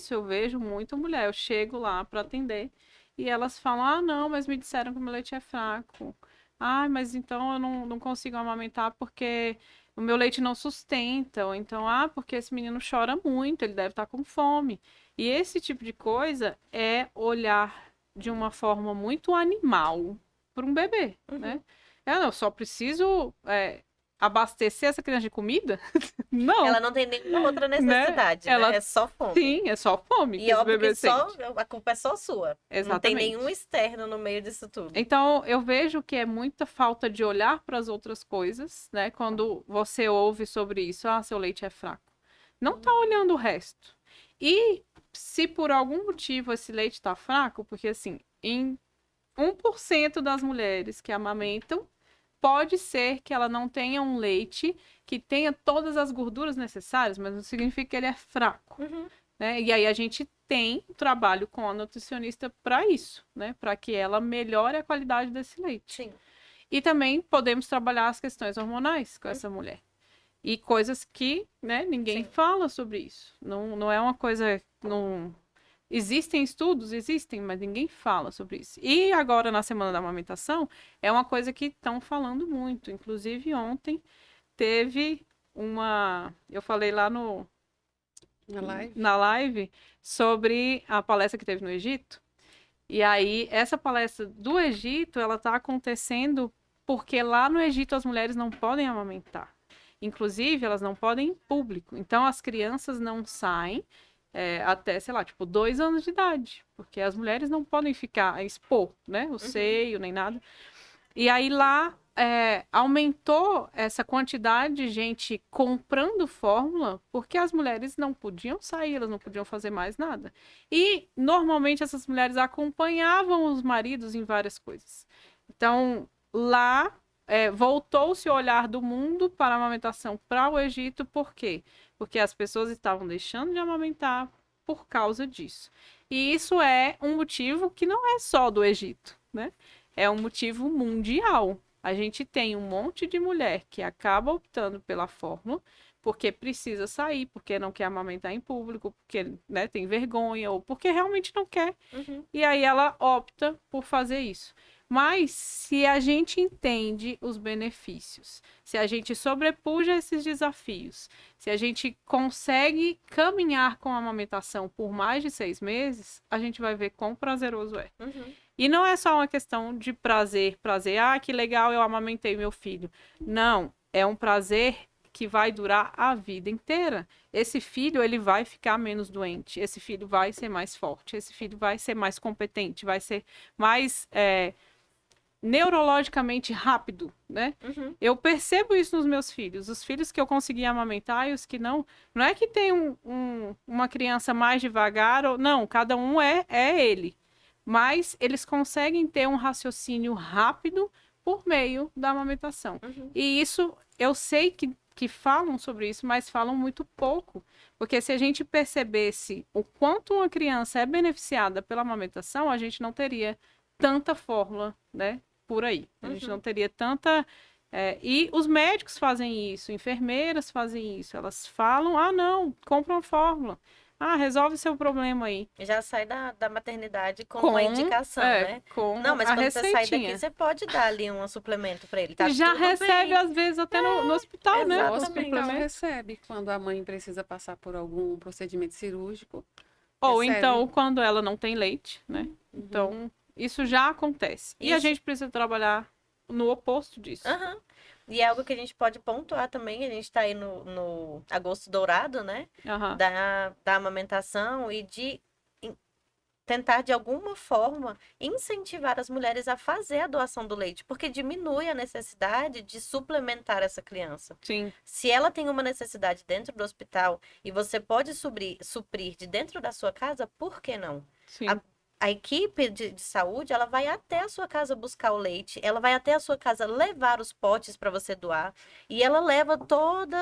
isso, eu vejo muito mulher. Eu chego lá para atender e elas falam: ah, não, mas me disseram que o meu leite é fraco. Ah, mas então eu não consigo amamentar porque o meu leite não sustenta. Ou então, ah, porque esse menino chora muito, ele deve estar com fome. E esse tipo de coisa é olhar de uma forma muito animal para um bebê, né? Eu só preciso abastecer essa criança de comida? Não, Ela não tem nenhuma outra né? necessidade, né? Ela, É só fome. sim, é só fome E que é esse óbvio que bebê só sente. a culpa é só sua. Não tem nenhum Exatamente. externo no meio disso tudo. Então, eu vejo que é muita falta de olhar para as outras coisas, né? Quando você ouve sobre isso, ah, seu leite é fraco. Não tá olhando o resto. E se por algum motivo esse leite está fraco, porque assim, em 1% das mulheres que amamentam, pode ser que ela não tenha um leite que tenha todas as gorduras necessárias, mas não significa que ele é fraco, né? E aí a gente tem trabalho com a nutricionista para isso, né? Para que ela melhore a qualidade desse leite. Sim. E também podemos trabalhar as questões hormonais com essa mulher. E coisas que, né, ninguém Sim. fala sobre isso. Não é uma coisa. Não... Existem estudos? Existem, mas ninguém fala sobre isso. E agora, na semana da amamentação, é uma coisa que estão falando muito. Inclusive, ontem teve uma. Eu falei lá Na live? na live sobre a palestra que teve no Egito. E aí, essa palestra do Egito, ela está acontecendo porque lá no Egito as mulheres não podem amamentar. Inclusive, elas não podem em público. Então, as crianças não saem até, sei lá, tipo, 2 anos de idade. Porque as mulheres não podem ficar, expor, né? O seio, nem nada. E aí lá aumentou essa quantidade de gente comprando fórmula porque as mulheres não podiam sair, elas não podiam fazer mais nada. E normalmente essas mulheres acompanhavam os maridos em várias coisas. Então lá voltou-se o olhar do mundo para a amamentação para o Egito, por quê? Porque as pessoas estavam deixando de amamentar por causa disso. E isso é um motivo que não é só do Egito, né? É um motivo mundial. A gente tem um monte de mulher que acaba optando pela fórmula porque precisa sair, porque não quer amamentar em público, porque né, tem vergonha ou porque realmente não quer. E aí ela opta por fazer isso. Mas se a gente entende os benefícios, se a gente sobrepuja esses desafios, se a gente consegue caminhar com a amamentação por mais de 6 meses, a gente vai ver quão prazeroso é. E não é só uma questão de prazer, ah, que legal, eu amamentei meu filho. Não, é um prazer que vai durar a vida inteira. Esse filho, ele vai ficar menos doente, esse filho vai ser mais forte, esse filho vai ser mais competente, vai ser mais neurologicamente rápido, né? Eu percebo isso nos meus filhos. Os filhos que eu consegui amamentar e os que não. Não é que tem uma criança mais devagar, ou não, cada um é ele. Mas eles conseguem ter um raciocínio rápido por meio da amamentação. E isso, eu sei que falam sobre isso, mas falam muito pouco. Porque se a gente percebesse o quanto uma criança é beneficiada pela amamentação, a gente não teria tanta fórmula, né, por aí. A gente não teria tanta... e os médicos fazem isso, enfermeiras fazem isso. Elas falam, ah, não, compra uma fórmula. Ah, resolve seu problema aí. Já sai da maternidade com uma indicação, né? Com Não, mas a quando você sai daqui, receitinha. você pode dar ali um suplemento pra ele. Tá Já tudo recebe, bem. às vezes, até no hospital, né? exatamente. Os O hospital suplementos. recebe quando a mãe precisa passar por algum procedimento cirúrgico. Ou Recebe. então, quando ela não tem leite, né? Então, isso já acontece. E a Isso. gente precisa trabalhar no oposto disso. Aham. E é algo que a gente pode pontuar também. A gente tá aí no agosto dourado, né? Aham. Da amamentação e de tentar, de alguma forma, incentivar as mulheres a fazer a doação do leite, porque diminui a necessidade de suplementar essa criança. Sim. Se ela tem uma necessidade dentro do hospital e você pode suprir de dentro da sua casa, por que não? Sim. A equipe de saúde, ela vai até a sua casa buscar o leite, ela vai até a sua casa levar os potes para você doar, e ela leva todo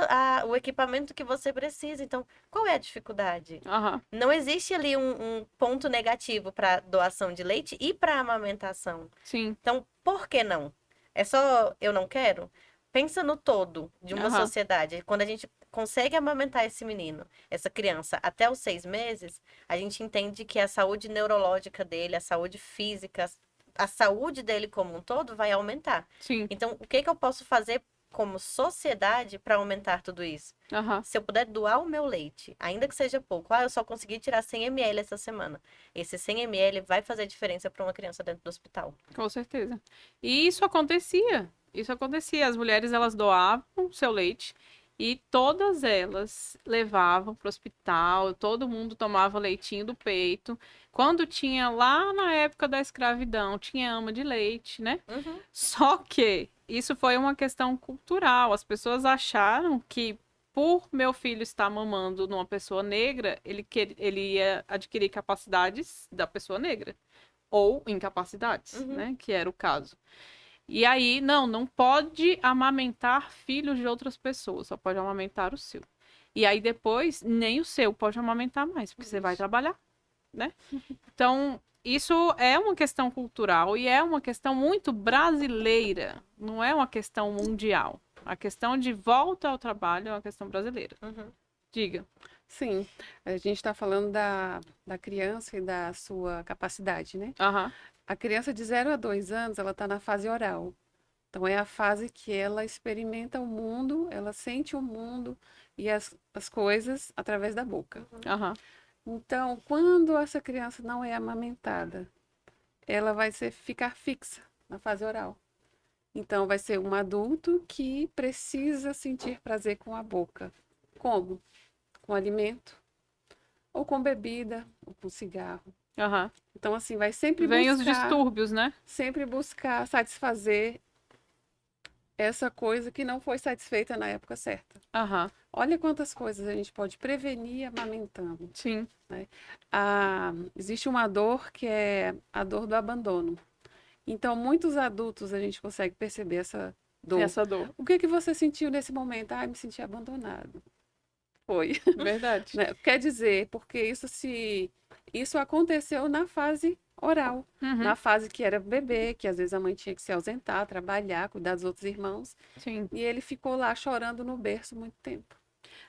o equipamento que você precisa. Então, qual é a dificuldade? Aham. Não existe ali um ponto negativo para doação de leite e para amamentação. Sim. Então, por que não? É só eu não quero? Pensa no todo de uma Aham. sociedade. Quando a gente consegue amamentar esse menino, essa criança, até os 6 meses, a gente entende que a saúde neurológica dele, a saúde física, a saúde dele como um todo vai aumentar. Sim. Então, o que que eu posso fazer como sociedade para aumentar tudo isso? Aham. Se eu puder doar o meu leite, ainda que seja pouco, eu só consegui tirar 100 ml essa semana. Esse 100 ml vai fazer diferença para uma criança dentro do hospital. Com certeza. E isso acontecia. Isso acontecia. As mulheres, elas doavam seu leite e todas elas levavam para o hospital. Todo mundo tomava leitinho do peito. Quando tinha lá na época da escravidão, tinha ama de leite, né? Uhum. Só que isso foi uma questão cultural. As pessoas acharam que por meu filho estar mamando numa pessoa negra, ele ia adquirir capacidades da pessoa negra. Ou incapacidades, Uhum. né? Que era o caso. E aí, não pode amamentar filhos de outras pessoas, só pode amamentar o seu. E aí depois, nem o seu pode amamentar mais, porque você vai trabalhar, né? Então, isso é uma questão cultural e é uma questão muito brasileira, não é uma questão mundial. A questão de volta ao trabalho é uma questão brasileira. Uhum. Diga. Sim, a gente está falando da criança e da sua capacidade, né? Aham. A criança de 0 a 2 anos, ela está na fase oral. Então, é a fase que ela experimenta o mundo, ela sente o mundo e as coisas através da boca. Aham. Então, quando essa criança não é amamentada, ela vai ficar fixa na fase oral. Então, vai ser um adulto que precisa sentir prazer com a boca. Como? Com alimento, ou com bebida, ou com cigarro. Aham. Então, assim, vai sempre Vem os buscar, distúrbios, né? sempre buscar satisfazer essa coisa que não foi satisfeita na época certa. Aham. Olha quantas coisas a gente pode prevenir amamentando. Sim. Existe uma dor que é a dor do abandono. Então, muitos adultos a gente consegue perceber essa dor. Essa dor. O que que você sentiu nesse momento? Me senti abandonado. Foi. Verdade. Né? Quer dizer, porque isso aconteceu na fase oral, Uhum. na fase que era bebê, que às vezes a mãe tinha que se ausentar, trabalhar, cuidar dos outros irmãos, Sim. e ele ficou lá chorando no berço muito tempo.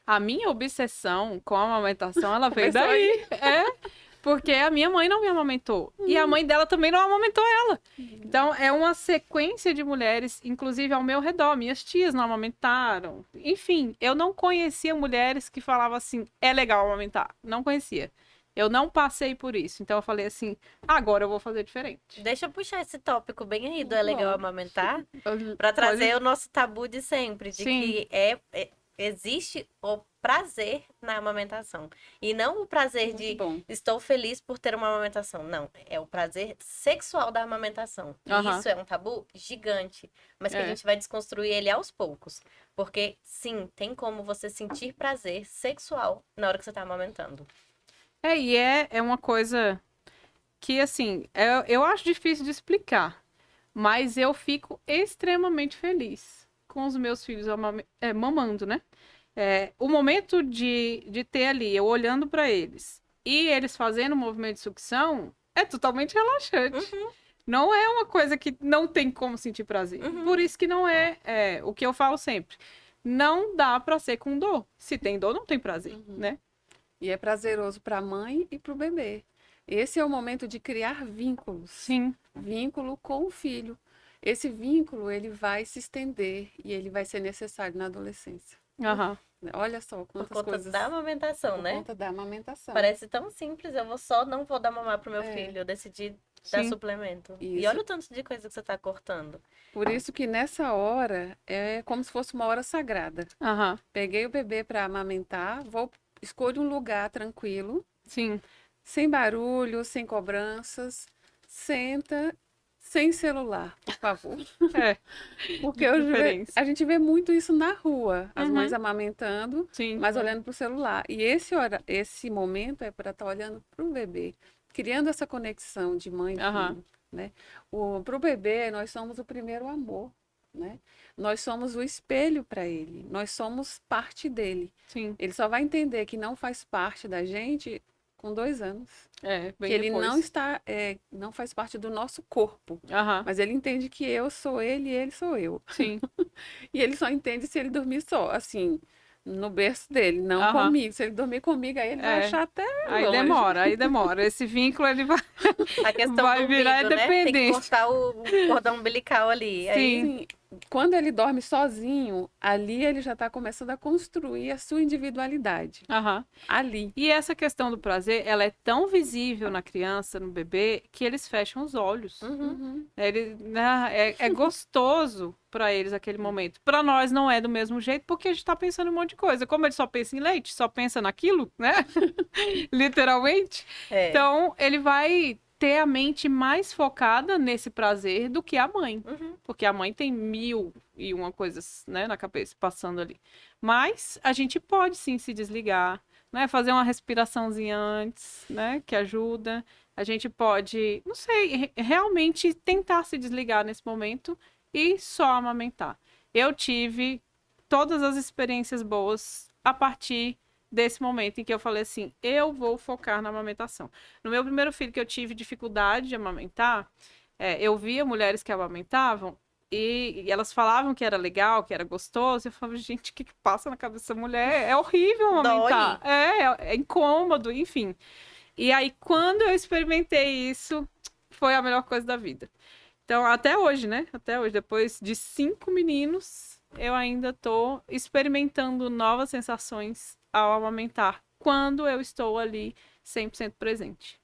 A minha obsessão com a amamentação, ela veio Começou daí. Porque a minha mãe não me amamentou. E a mãe dela também não amamentou ela. Então, é uma sequência de mulheres, inclusive ao meu redor. Minhas tias não amamentaram. Enfim, eu não conhecia mulheres que falavam assim, é legal amamentar. Não conhecia. Eu não passei por isso. Então, eu falei assim, agora eu vou fazer diferente. Deixa eu puxar esse tópico bem aí do é legal amamentar, Eu- para trazer pode- o nosso tabu de sempre, de Sim. que existe o prazer na amamentação. E não o prazer de Bom, estou feliz por ter uma amamentação. Não, é o prazer sexual da amamentação. E Aham. isso é um tabu gigante, mas que a É. gente vai desconstruir ele aos poucos. Porque, sim, tem como você sentir prazer sexual na hora que você está amamentando. E é uma coisa que, assim, eu acho difícil de explicar. Mas eu fico extremamente feliz com os meus filhos mamando, né? O momento de ter ali, eu olhando para eles e eles fazendo o movimento de sucção é totalmente relaxante. Não é uma coisa que não tem como sentir prazer. Por isso que não é o que eu falo sempre. Não dá para ser com dor. Se tem dor, não tem prazer, né? e é prazeroso para a mãe e para o bebê. Esse é o momento de criar vínculos. Sim. Vínculo com o filho. Esse vínculo, ele vai se estender e ele vai ser necessário na adolescência. Aham. Olha só Por quantas conta coisas... da amamentação, Por né? conta da amamentação. Parece tão simples, não vou dar mamar pro meu É. filho, eu decidi dar Sim. suplemento. E Isso. olha o tanto de coisa que você tá cortando. Por isso que nessa hora é como se fosse uma hora sagrada. Aham. Peguei o bebê para amamentar, escolho um lugar tranquilo, Sim. sem barulho, sem cobranças, senta, sem celular, por favor. É. Porque Diferença. a gente vê muito isso na rua, as Uhum. mães amamentando, Sim. mas olhando para o celular. E esse momento é para estar olhando para o bebê, criando essa conexão de mãe e Aham. filho, né? Para o bebê, nós somos o primeiro amor, né? Nós somos o espelho para ele, nós somos parte dele. Sim. Ele só vai entender que não faz parte da gente com 2 anos. Bem Que ele depois. não faz parte do nosso corpo. Aham. Mas ele entende que eu sou ele e ele sou eu. Sim. E ele só entende se ele dormir só, assim, no berço dele, não Aham. comigo. Se ele dormir comigo, aí ele vai É. achar até Aí longe. demora. Esse vínculo, ele vai... A questão Vai do virar umbigo, né? Tem que dependente. cortar o cordão umbilical ali. Aí, Sim. Assim, quando ele dorme sozinho, ali ele já está começando a construir a sua individualidade. Aham. Ali. E essa questão do prazer, ela é tão visível na criança, no bebê, que eles fecham os olhos. Uhum. É gostoso para eles aquele momento. Para nós não é do mesmo jeito, porque a gente tá pensando em um monte de coisa. Como ele só pensa em leite, só pensa naquilo, né? Literalmente. é. Então, ele vai ter a mente mais focada nesse prazer do que a mãe. Uhum. Porque a mãe tem 1001 coisas, né, na cabeça, passando ali. Mas a gente pode sim se desligar, né? Fazer uma respiraçãozinha antes, né? Que ajuda. A gente pode, não sei, realmente tentar se desligar nesse momento e só amamentar. Eu tive todas as experiências boas a partir desse momento em que eu falei assim, eu vou focar na amamentação. No meu primeiro filho, que eu tive dificuldade de amamentar, eu via mulheres que amamentavam e elas falavam que era legal, que era gostoso. Eu falava, gente, o que passa na cabeça dessa mulher? É horrível amamentar. É incômodo, enfim. E aí, quando eu experimentei isso, foi a melhor coisa da vida. Então, até hoje, né? Até hoje, depois de 5 meninos, eu ainda tô experimentando novas sensações ao amamentar, quando eu estou ali 100% presente.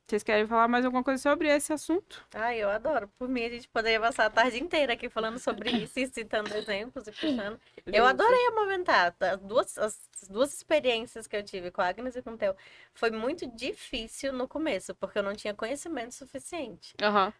Vocês querem falar mais alguma coisa sobre esse assunto? Ai, eu adoro. Por mim, a gente poderia passar a tarde inteira aqui falando sobre isso e citando exemplos e puxando. Eu adorei amamentar. As duas experiências que eu tive com a Agnes e com o Theo foi muito difícil no começo, porque eu não tinha conhecimento suficiente. Aham.